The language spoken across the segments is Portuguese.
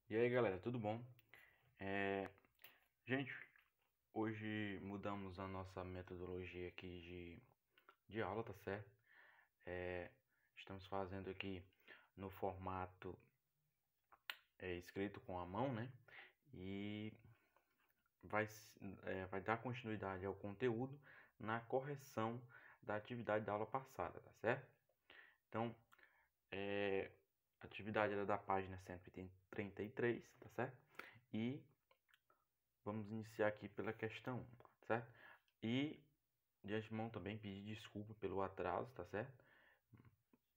E aí galera, tudo bom? Gente, hoje mudamos a nossa metodologia aqui de aula, tá certo? Estamos fazendo aqui no formato escrito com a mão, né? E vai, vai dar continuidade ao conteúdo na correção da atividade da aula passada, tá certo? Então, a atividade era da página 133, tá certo? E vamos iniciar aqui pela questão 1, certo? E de antemão também pedir desculpa pelo atraso, tá certo?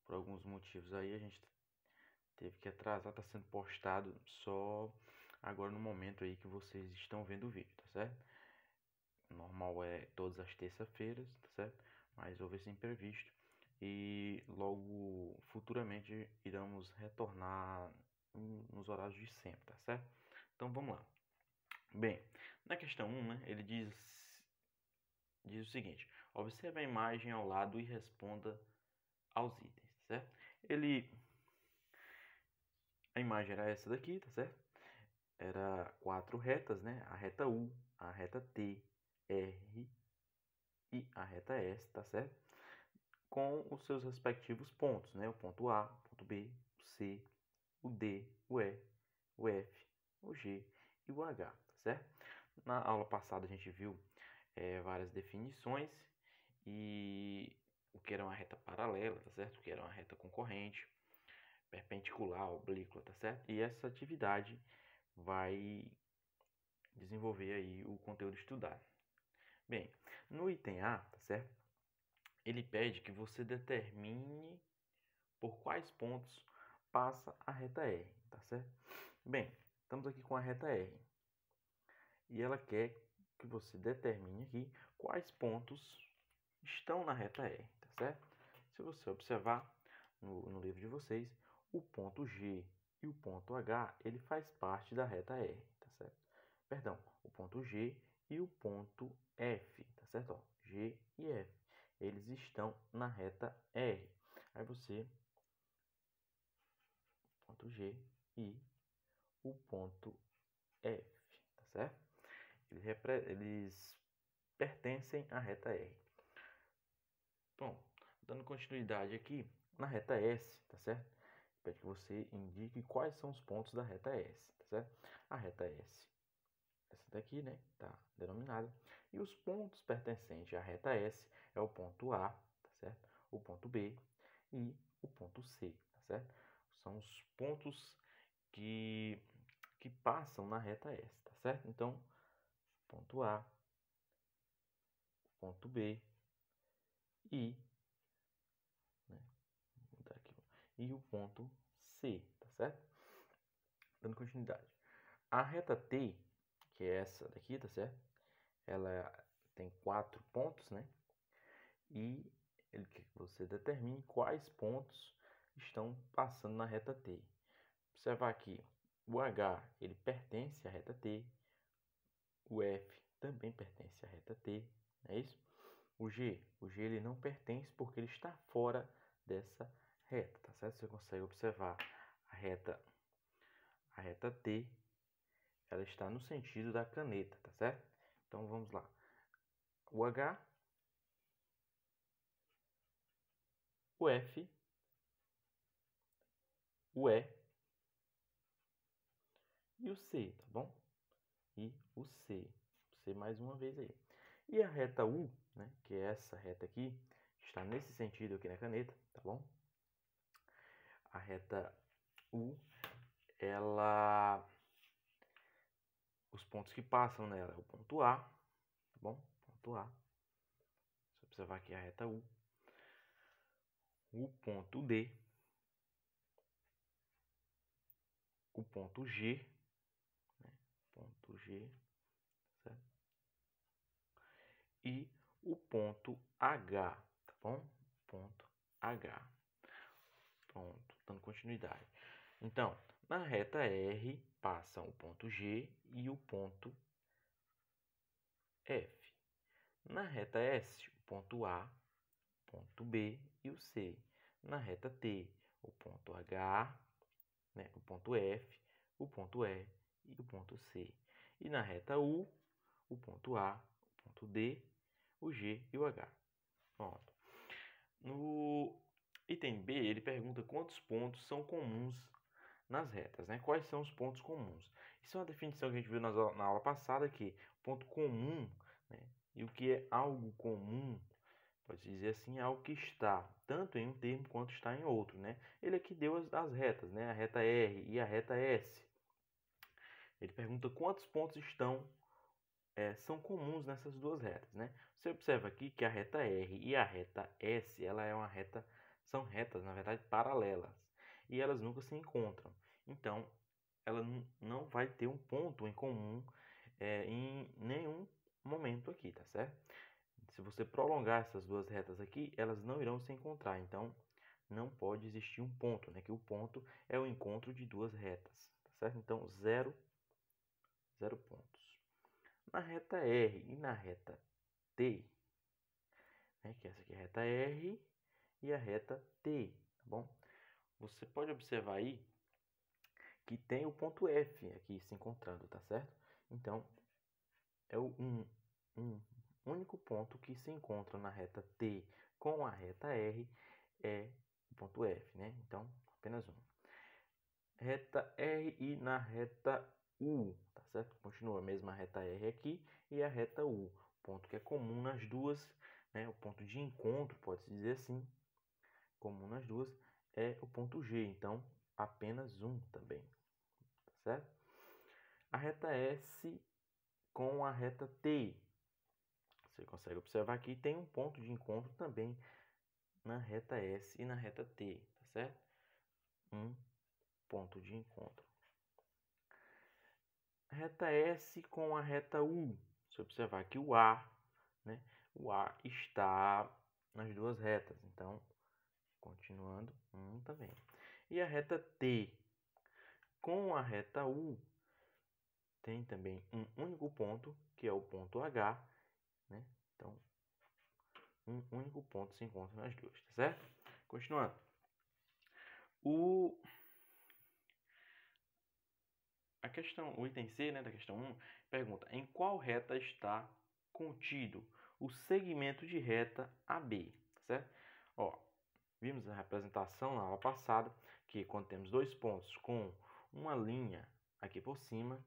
Por alguns motivos aí a gente teve que atrasar, tá sendo postado só agora no momento aí que vocês estão vendo o vídeo, tá certo? Normal é todas as terças-feiras, tá certo? Mas houve esse imprevisto e logo futuramente iremos retornar nos horários de sempre, tá certo? Então vamos lá. Bem, na questão 1, né, ele diz o seguinte: observe a imagem ao lado e responda aos itens, certo? A imagem era essa daqui, tá certo? Era 4 retas, né? A reta U, a reta T, R e a reta S, tá certo? Com os seus respectivos pontos, né? O ponto A, o ponto B, o C, o D, o E, o F, o G e o H, tá certo? Na aula passada a gente viu várias definições e o que era uma reta paralela, tá certo? O que era uma reta concorrente, perpendicular, oblíqua, tá certo? E essa atividade vai desenvolver aí o conteúdo estudado. Bem, no item A, tá certo? Ele pede que você determine por quais pontos passa a reta R, tá certo? Bem, estamos aqui com a reta R e ela quer que você determine aqui quais pontos estão na reta R, tá certo? Se você observar no livro de vocês, o ponto G e o ponto H, ele faz parte da reta R, tá certo? Perdão, o ponto G e o ponto F, tá certo? Ó, G e F, eles estão na reta R. Aí você, ponto G e o ponto F, tá certo? Eles pertencem à reta R. Bom, dando continuidade aqui, na reta S, tá certo? Pede que você indique quais são os pontos da reta S, tá certo? A reta S, essa daqui, né, tá denominada. E os pontos pertencentes à reta S é o ponto A, tá certo? O ponto B e o ponto C, tá certo? São os pontos que, que passam na reta S, tá certo? Então, ponto A, ponto B e, né, vou mudar aqui, e o ponto C, tá certo? Dando continuidade. A reta T, que é essa daqui, tá certo? Ela tem 4 pontos, né? E ele quer que você determine quais pontos estão passando na reta T. Observar aqui, o H, ele pertence à reta T, o F também pertence à reta T, não é isso? O G ele não pertence porque ele está fora dessa reta, tá certo? Você consegue observar a reta T, ela está no sentido da caneta, tá certo? Então vamos lá. O H, o F, o E e o C, tá bom? E o C. C mais uma vez aí. E a reta U, né, que é essa reta aqui, está nesse sentido aqui na caneta, tá bom? A reta U, ela... Os pontos que passam nela é o ponto A, tá bom? Ponto A. Se observar aqui a reta U. O ponto D. O ponto G. Né? Ponto G, certo? E o ponto H, tá bom? Ponto H. Pronto, dando continuidade. Então, na reta R passam o ponto G e o ponto F. Na reta S, o ponto A, o ponto B e o C. Na reta T, o ponto H, né, o ponto F, o ponto E e o ponto C. E na reta U, o ponto A, o ponto D, o G e o H. Pronto. No item B, ele pergunta quantos pontos são comuns nas retas, né? Quais são os pontos comuns? Isso é uma definição que a gente viu na aula passada, que ponto comum, né? E o que é algo comum, pode dizer assim, é algo que está tanto em um termo quanto está em outro, né? Ele aqui deu as retas, né? A reta R e a reta S. Ele pergunta quantos pontos são comuns nessas duas retas, né? Você observa aqui que a reta R e a reta S, são retas, na verdade, paralelas. E elas nunca se encontram. Então, ela não vai ter um ponto em comum em nenhum momento aqui, tá certo? Se você prolongar essas duas retas aqui, elas não irão se encontrar. Então, não pode existir um ponto, né? Que o ponto é o encontro de duas retas, tá certo? Então, zero pontos. Na reta R e na reta T, né, que essa aqui é a reta R e a reta T, tá bom? Você pode observar aí que tem o ponto F aqui se encontrando, tá certo? Então, é um único ponto que se encontra na reta T com a reta R é o ponto F, né? Então, apenas um. Reta R e na reta U, tá certo? Continua a mesma reta R aqui e a reta U. Ponto que é comum nas duas, né? O ponto de encontro, pode-se dizer assim, comum nas duas, é o ponto G. Então, apenas um também, tá certo? A reta S com a reta T. Você consegue observar aqui, tem um ponto de encontro também na reta S e na reta T, tá certo? Um ponto de encontro. Reta S com a reta U. Se observar que o A, né? O A está nas duas retas. Então, continuando, um também. E a reta T com a reta U tem também um único ponto, que é o ponto H, né? Então, um único ponto se encontra nas duas, tá certo? Continuando. O item C, né, da questão 1, pergunta: em qual reta está contido o segmento de reta AB, certo? Ó, vimos a representação na aula passada que quando temos dois pontos com uma linha aqui por cima,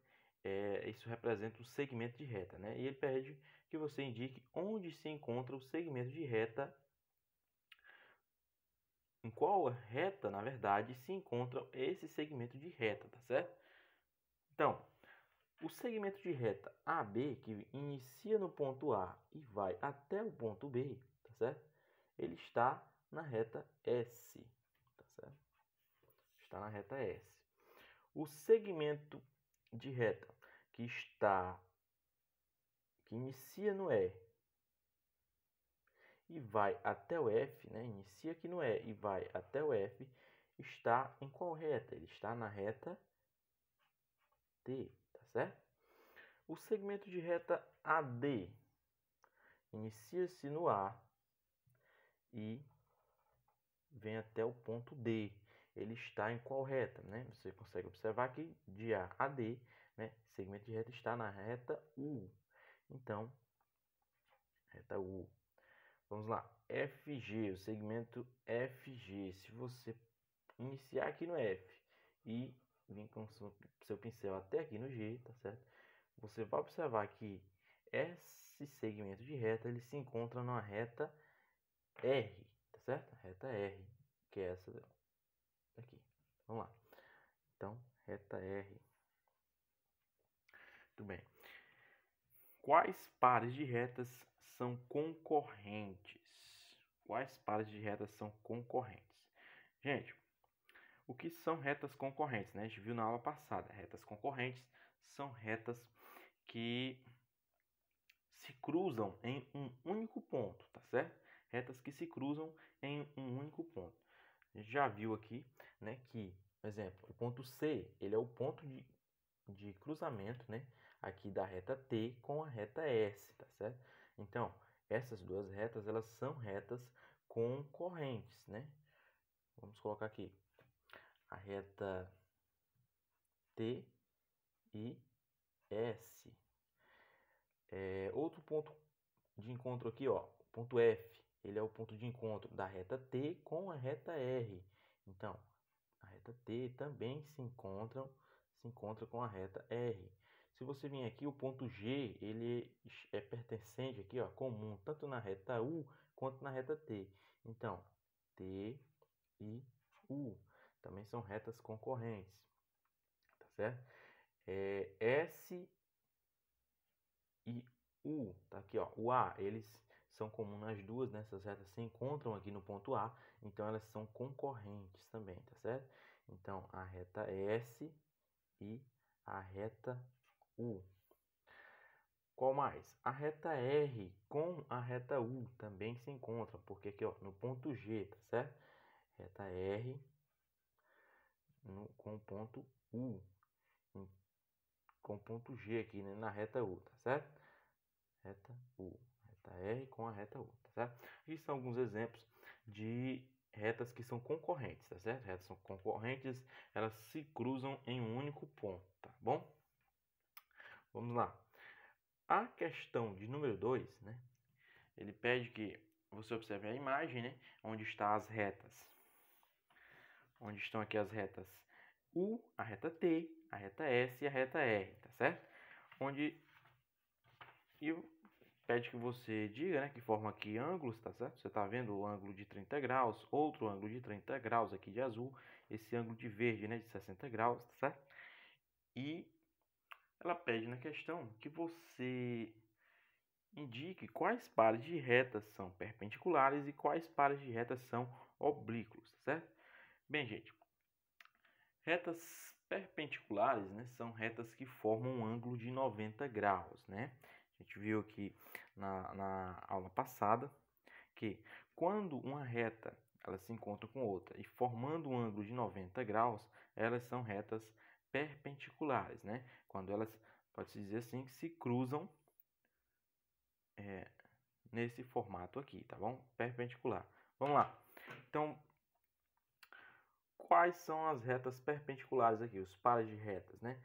isso representa o segmento de reta, né? E ele pede que você indique onde se encontra o segmento de reta, em qual reta, na verdade, se encontra esse segmento de reta, tá certo? Então, o segmento de reta AB, que inicia no ponto A e vai até o ponto B, tá certo? Ele está na reta S, tá certo? Está na reta S. O segmento de reta que inicia no E e vai até o F, né? Inicia aqui no E e vai até o F, está em qual reta? Ele está na reta T, tá certo? O segmento de reta AD inicia-se no A e vem até o ponto D. Ele está em qual reta, né? Você consegue observar que de A a D, né? Segmento de reta está na reta U. Então, reta U. Vamos lá. FG, o segmento FG. Se você iniciar aqui no F e vir com seu pincel até aqui no G, tá certo? Você vai observar que esse segmento de reta ele se encontra na reta R, tá certo? Reta R, que é essa daqui. Vamos lá. Então, reta R. Muito bem. Quais pares de retas são concorrentes? Quais pares de retas são concorrentes? Gente, o que são retas concorrentes, né? A gente viu na aula passada. Retas concorrentes são retas que se cruzam em um único ponto, tá certo? Retas que se cruzam em um único ponto. A gente já viu aqui, né, que, por exemplo, o ponto C, ele é o ponto de cruzamento, né, aqui da reta T com a reta S, tá certo? Então, essas duas retas, elas são retas concorrentes, né? Vamos colocar aqui a reta T e S. Outro ponto de encontro aqui, ó, o ponto F, ele é o ponto de encontro da reta T com a reta R. Então, a reta T também se encontra com a reta R. Se você vir aqui, o ponto G, ele é pertencente aqui, ó, comum, tanto na reta U quanto na reta T. Então, T e U também são retas concorrentes, tá certo? S e U, tá aqui, ó, o A, eles são comuns nas duas, né? Essas retas se encontram aqui no ponto A, então elas são concorrentes também, tá certo? Então, a reta S e a reta U. Qual mais? A reta R com a reta U também se encontram, porque aqui, ó, no ponto G, tá certo? Reta R com o ponto U, com o ponto G aqui, né, na reta U, tá certo? Reta U, reta R com a reta U, tá certo? Aqui são alguns exemplos de retas que são concorrentes, tá certo? Retas são concorrentes, elas se cruzam em um único ponto, tá bom? Vamos lá. A questão de número 2, né? Ele pede que você observe a imagem, né? Onde estão as retas. Onde estão aqui as retas U, a reta T, a reta S e a reta R, tá certo? Onde pede que você diga, né, que forma aqui ângulos, tá certo? Você tá vendo o ângulo de 30 graus, outro ângulo de 30 graus aqui de azul, esse ângulo de verde, né, de 60 graus, tá certo? E ela pede na questão que você indique quais pares de retas são perpendiculares e quais pares de retas são oblíquos, tá certo? Bem, gente, retas perpendiculares, né, são retas que formam um ângulo de 90 graus, né? A gente viu aqui na aula passada que quando uma reta ela se encontra com outra e formando um ângulo de 90 graus, elas são retas perpendiculares, né? Quando elas, pode-se dizer assim, que se cruzam nesse formato aqui, tá bom? Perpendicular. Vamos lá. Então, quais são as retas perpendiculares aqui? Os pares de retas, né?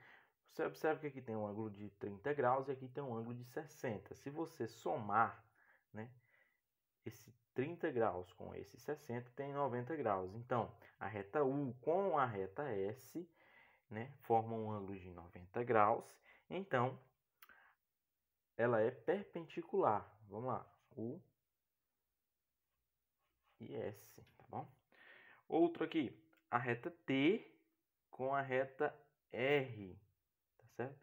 Você observa que aqui tem um ângulo de 30 graus e aqui tem um ângulo de 60. Se você somar, né, esse 30 graus com esse 60, tem 90 graus. Então, a reta U com a reta S, né, formam um ângulo de 90 graus. Então, ela é perpendicular. Vamos lá. U e S, tá bom? Outro aqui, a reta T com a reta R, tá certo?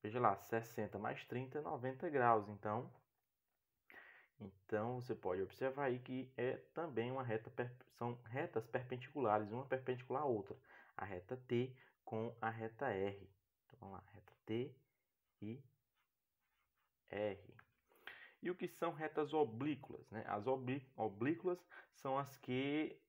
Veja lá, 60 mais 30 é 90 graus. Então você pode observar aí que é também uma reta, são retas perpendiculares, uma perpendicular à outra. A reta T com a reta R. Então vamos lá, reta T e R. E o que são retas oblíquas, né? As oblíquas são as que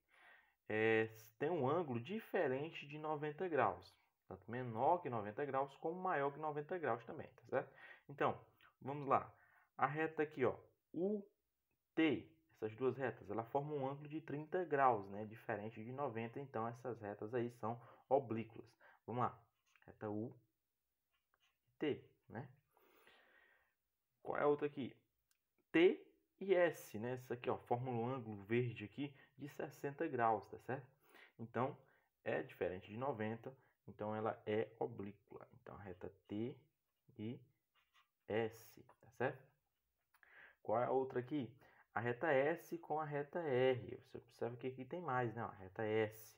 têm um ângulo diferente de 90 graus. Tanto menor que 90 graus, como maior que 90 graus também, tá certo? Então, vamos lá. A reta aqui, ó, UT, essas duas retas, ela formam um ângulo de 30 graus, né? Diferente de 90, então essas retas aí são oblíquas. Vamos lá. Reta U e T, né? Qual é a outra aqui? T e S, né? Essa aqui, ó, forma um ângulo verde aqui de 60 graus, tá certo? Então, é diferente de 90, então ela é oblíqua. Então, a reta T e S, tá certo? Qual é a outra aqui? A reta S com a reta R. Você observa que aqui tem mais, né? A reta S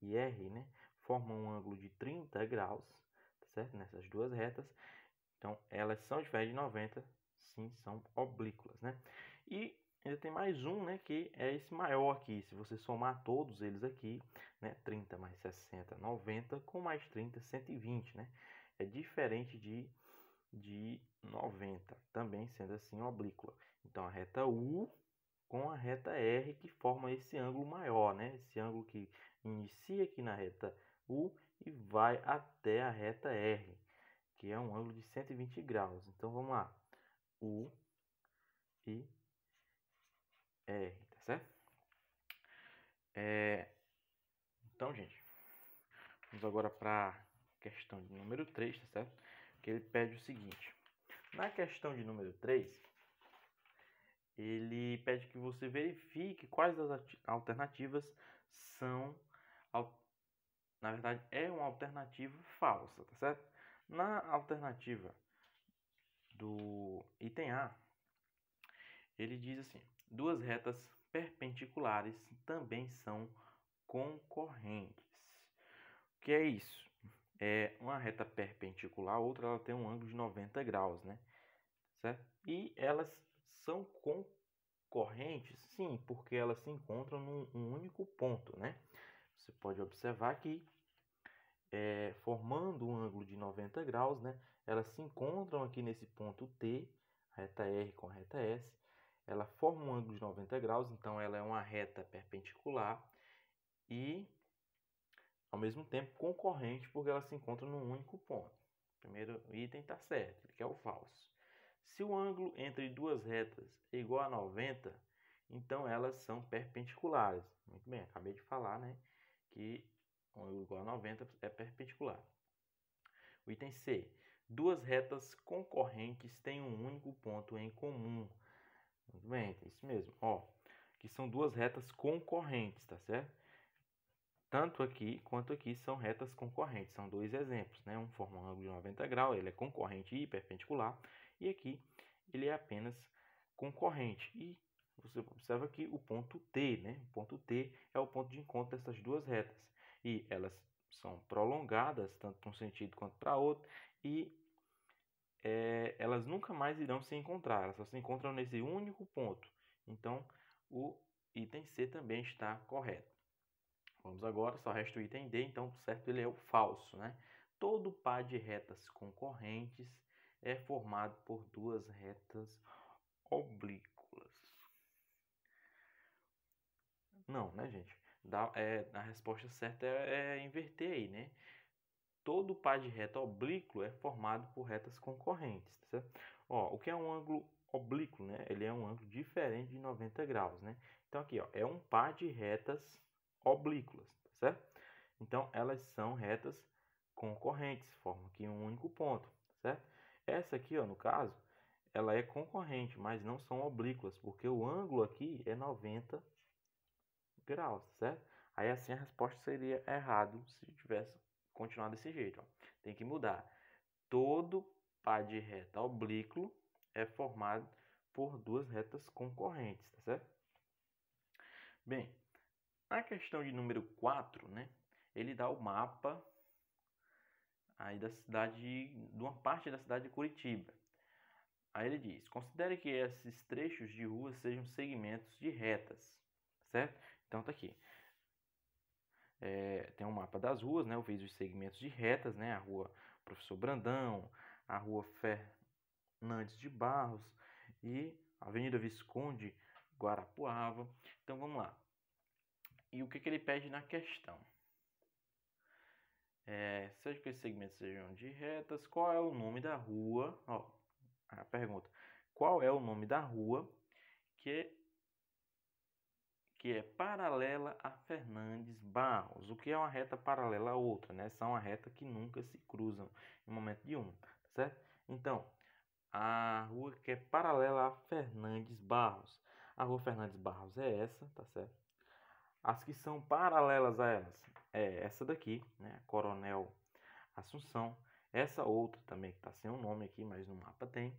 e R, né? Formam um ângulo de 30 graus, tá certo? Nessas duas retas. Então, elas são diferentes de 90, sim, são oblíquas, né? E ainda tem mais um, né, que é esse maior aqui. Se você somar todos eles aqui, né, 30 mais 60, 90, com mais 30, 120, né? É diferente de 90, também sendo assim oblíqua. Então, a reta U com a reta R que forma esse ângulo maior, né? Esse ângulo que inicia aqui na reta U e vai até a reta R, que é um ângulo de 120 graus. Então, vamos lá. U e R, tá certo? Então, gente, vamos agora para a questão de número 3, tá certo? Que ele pede o seguinte. Na questão de número 3, ele pede que você verifique quais das alternativas são, na verdade, é uma alternativa falsa, tá certo? Na alternativa do item A, ele diz assim: duas retas perpendiculares também são concorrentes. O que é isso? É uma reta perpendicular, a outra ela tem um ângulo de 90 graus, né? Certo? E elas são concorrentes, sim, porque elas se encontram num único ponto, né? Você pode observar que formando um ângulo de 90 graus, né? Elas se encontram aqui nesse ponto T, a reta R com a reta S. Ela forma um ângulo de 90 graus, então ela é uma reta perpendicular e, ao mesmo tempo, concorrente, porque ela se encontra num único ponto. O primeiro item está certo, ele quer o falso. Se o ângulo entre duas retas é igual a 90, então elas são perpendiculares. Muito bem, acabei de falar, né, que um ângulo igual a 90 é perpendicular. O item C. Duas retas concorrentes têm um único ponto em comum. Muito bem, é isso mesmo. Ó, que são duas retas concorrentes, tá certo? Tanto aqui quanto aqui são retas concorrentes. São dois exemplos, né? Um forma um ângulo de 90 graus, ele é concorrente e perpendicular. E aqui ele é apenas concorrente. E você observa que o ponto T, né? O ponto T é o ponto de encontro dessas duas retas. E elas são prolongadas, tanto para um sentido quanto para outro. E elas nunca mais irão se encontrar. Elas só se encontram nesse único ponto. Então, o item C também está correto. Vamos agora, só resta o item D, então certo ele é o falso, né? Todo par de retas concorrentes é formado por duas retas oblíquas. Não, né, gente? A resposta certa é inverter aí, né? Todo par de reta oblíquo é formado por retas concorrentes, tá certo? Ó, o que é um ângulo oblíquo, né? Ele é um ângulo diferente de 90 graus, né? Então aqui, ó, é um par de retas oblíquas, tá certo? Então elas são retas concorrentes, formam aqui um único ponto, certo? Essa aqui, ó, no caso, ela é concorrente, mas não são oblíquas, porque o ângulo aqui é 90 graus, certo? Aí assim a resposta seria errado se tivesse continuado desse jeito, ó. Tem que mudar. Todo par de reta oblíquo é formado por duas retas concorrentes, tá certo? Bem, na questão de número 4, né, ele dá o mapa aí da cidade, de uma parte da cidade de Curitiba. Aí ele diz: considere que esses trechos de rua sejam segmentos de retas, certo? Então tá aqui. Tem um mapa das ruas, né? Eu fiz os segmentos de retas, né? A rua Professor Brandão, a rua Fernandes de Barros e a Avenida Visconde Guarapuava. Então vamos lá. E o que ele pede na questão? Seja que esses segmentos sejam de retas, qual é o nome da rua? Ó, a pergunta: qual é o nome da rua que é paralela a Fernandes Barros? O que é uma reta paralela a outra, né? São uma reta que nunca se cruzam em momento nenhum, tá certo? Então, a rua que é paralela a Fernandes Barros. A rua Fernandes Barros é essa, tá certo? As que são paralelas a elas é essa daqui, né? Coronel Assunção. Essa outra também que está sem o nome aqui, mas no mapa tem,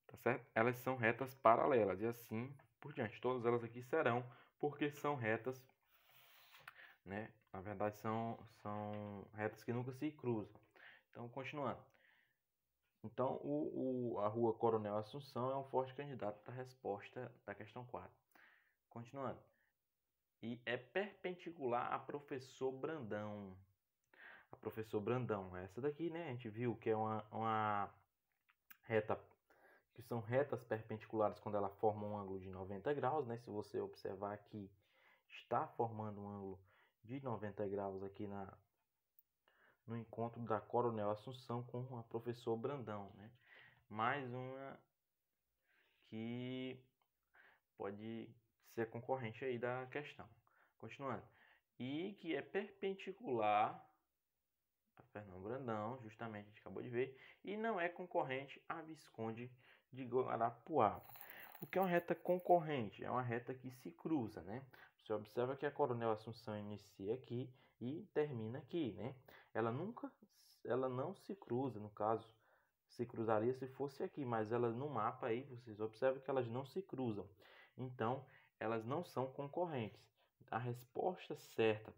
tá certo? Elas são retas paralelas e assim por diante. Todas elas aqui serão, porque são retas, né? Na verdade são retas que nunca se cruzam. Então, continuando. Então, a rua Coronel Assunção é um forte candidato para a resposta da questão 4. Continuando. E é perpendicular a Professor Brandão. A Professor Brandão, essa daqui, né? A gente viu que é uma reta, que são retas perpendiculares quando ela forma um ângulo de 90 graus, né? Se você observar aqui, está formando um ângulo de 90 graus aqui no encontro da Coronel Assunção com a Professor Brandão, né? Mais uma que pode ser concorrente aí da questão. Continuando. E que é perpendicular Fernão Brandão, justamente a gente acabou de ver, e não é concorrente a Visconde de Guarapuava. O que é uma reta concorrente? É uma reta que se cruza, né? Você observa que a Coronel Assunção inicia aqui e termina aqui, né? Ela não se cruza, no caso, se cruzaria se fosse aqui, mas elas no mapa aí, vocês observam que elas não se cruzam. Então, elas não são concorrentes. A resposta certa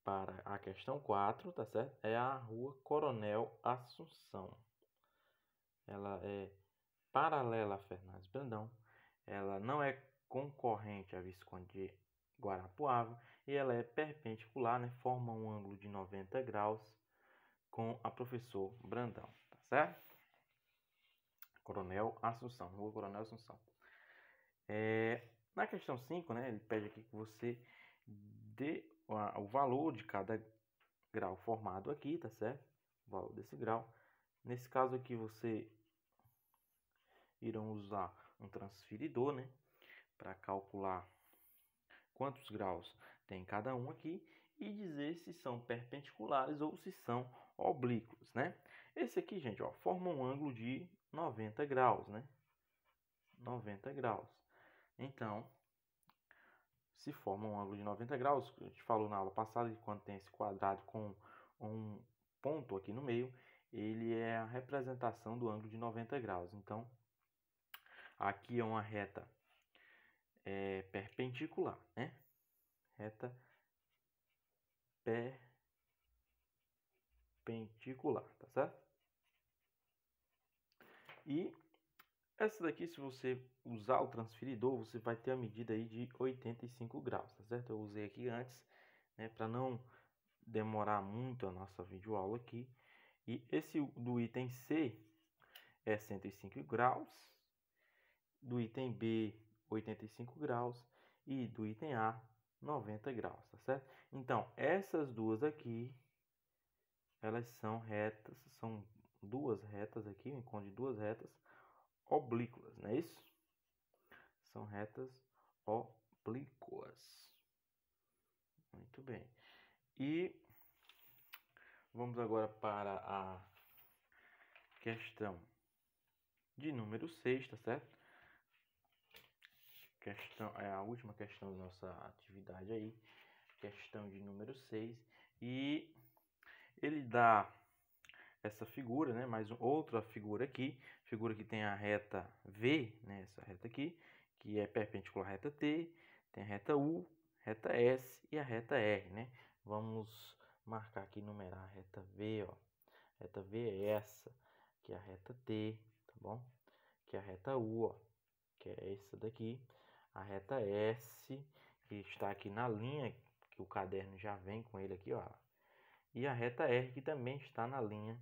para a questão 4, tá certo? É a Rua Coronel Assunção. Ela é paralela a Fernandes Brandão. Ela não é concorrente à Visconde de Guarapuava e ela é perpendicular, né? Forma um ângulo de 90 graus com a Professor Brandão, tá certo? Coronel Assunção, Rua Coronel Assunção. Na questão 5, né, ele pede aqui que você dê o valor de cada grau formado aqui, tá certo? O valor desse grau. Nesse caso aqui, você irão usar um transferidor, né, para calcular quantos graus tem cada um aqui e dizer se são perpendiculares ou se são oblíquos, né? Esse aqui, gente, ó, forma um ângulo de 90 graus, né? 90 graus. Então, se forma um ângulo de 90 graus, a gente falou na aula passada que quando tem esse quadrado com um ponto aqui no meio, ele é a representação do ângulo de 90 graus. Então, aqui é uma reta perpendicular, né? Reta perpendicular, tá certo? E essa daqui, se você usar o transferidor, você vai ter a medida aí de 85 graus, tá certo? Eu usei aqui antes, né, para não demorar muito a nossa videoaula aqui. E esse do item C é 105 graus, do item B 85 graus e do item A 90 graus, tá certo? Então, essas duas aqui, elas são retas, são duas retas aqui, um encontro de duas retas oblíquas, não é isso? São retas oblíquas. Muito bem. E vamos agora para a questão de número 6, tá certo? É a última questão da nossa atividade aí. Questão de número 6. E ele dá essa figura, né? Mais outra figura aqui. Figura que tem a reta V, né? Essa reta aqui, que é perpendicular à reta T. Tem a reta U, reta S e a reta R, né? Vamos marcar aqui, numerar a reta V, ó. A reta V é essa, que é a reta T, tá bom? Que é a reta U, ó, que é essa daqui. A reta S, que está aqui na linha, que o caderno já vem com ele aqui, ó. E a reta R, que também está na linha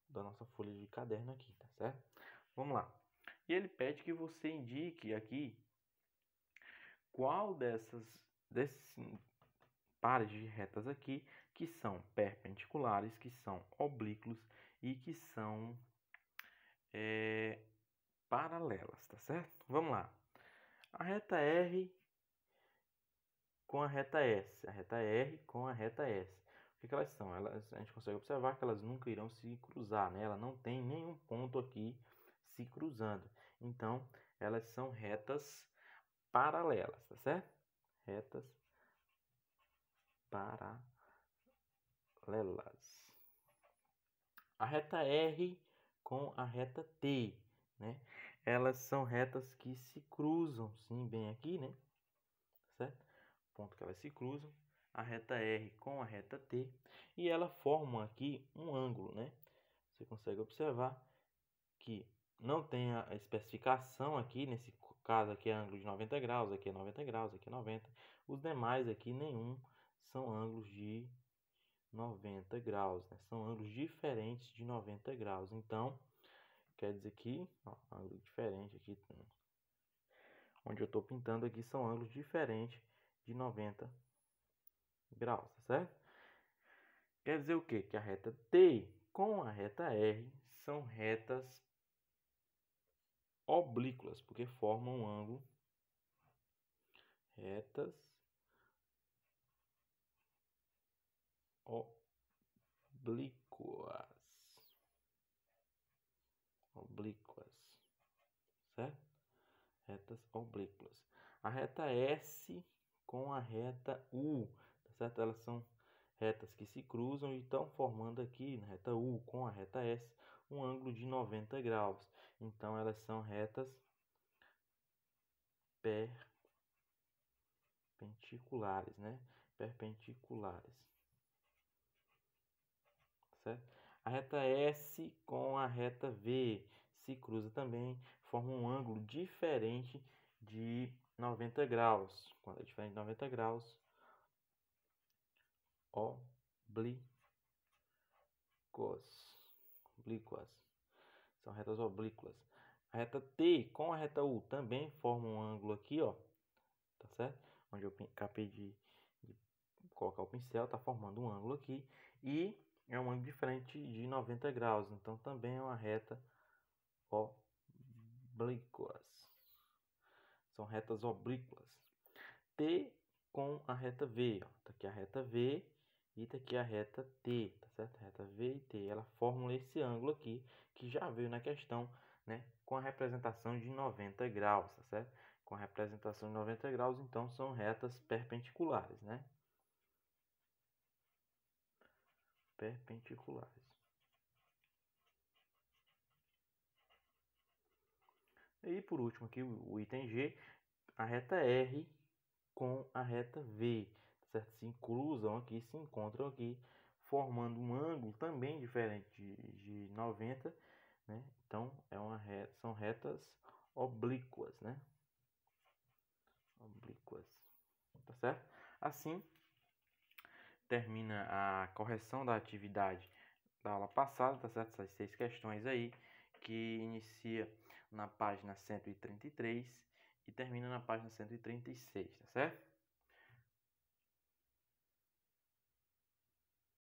da nossa folha de caderno aqui, tá certo? Vamos lá. E ele pede que você indique aqui qual desses pares de retas aqui que são perpendiculares, que são oblíquos e que são paralelas, tá certo? Vamos lá. A reta R com a reta S, a reta R com a reta S. O que elas são? A gente consegue observar que elas nunca irão se cruzar, né? Ela não tem nenhum ponto aqui se cruzando. Então, elas são retas paralelas, tá certo? Retas paralelas. A reta R com a reta T, né? Elas são retas que se cruzam, sim, bem aqui, né? Certo? Ponto que elas se cruzam. A reta R com a reta T. E ela formam aqui um ângulo, né? Você consegue observar que não tem a especificação aqui, nesse caso aqui é ângulo de 90 graus, aqui é 90 graus, aqui é 90. Os demais aqui, nenhum, são ângulos de 90 graus, né? São ângulos diferentes de 90 graus. Então, quer dizer que, ó, ângulo diferente aqui, onde eu estou pintando aqui, são ângulos diferentes de 90 graus, tá certo? Quer dizer o quê? Que a reta T com a reta R são retas oblíquas, porque formam um ângulo, retas oblíquas, certo? Retas oblíquas. A reta S com a reta U, tá certo? Elas são retas que se cruzam e estão formando aqui na reta U com a reta S um ângulo de 90 graus. Então elas são retas perpendiculares, né? Perpendiculares, certo? A reta S com a reta V se cruza também, forma um ângulo diferente de 90 graus. Quando é diferente de 90 graus, oblíquas. São retas oblíquas. A reta T com a reta U também forma um ângulo aqui, ó. Tá certo? Onde eu acabei de colocar o pincel, tá formando um ângulo aqui. E é um ângulo diferente de 90 graus. Então também é uma reta oblíquas. São retas oblíquas. T com a reta V, ó. Tá aqui a reta V e tá aqui a reta T, tá certo? Reta V e T, ela formam esse ângulo aqui, que já veio na questão, né? Com a representação de 90 graus, tá certo? Com a representação de 90 graus, então são retas perpendiculares, né? Perpendiculares. E por último aqui, o item G, a reta R com a reta V, certo? Se cruzam aqui, se encontram aqui, formando um ângulo também diferente de 90, né? Então são retas oblíquas, né? Oblíquas, tá certo? Assim termina a correção da atividade da aula passada, tá certo? Essas 6 questões aí, que inicia na página 133 e termina na página 136, tá certo?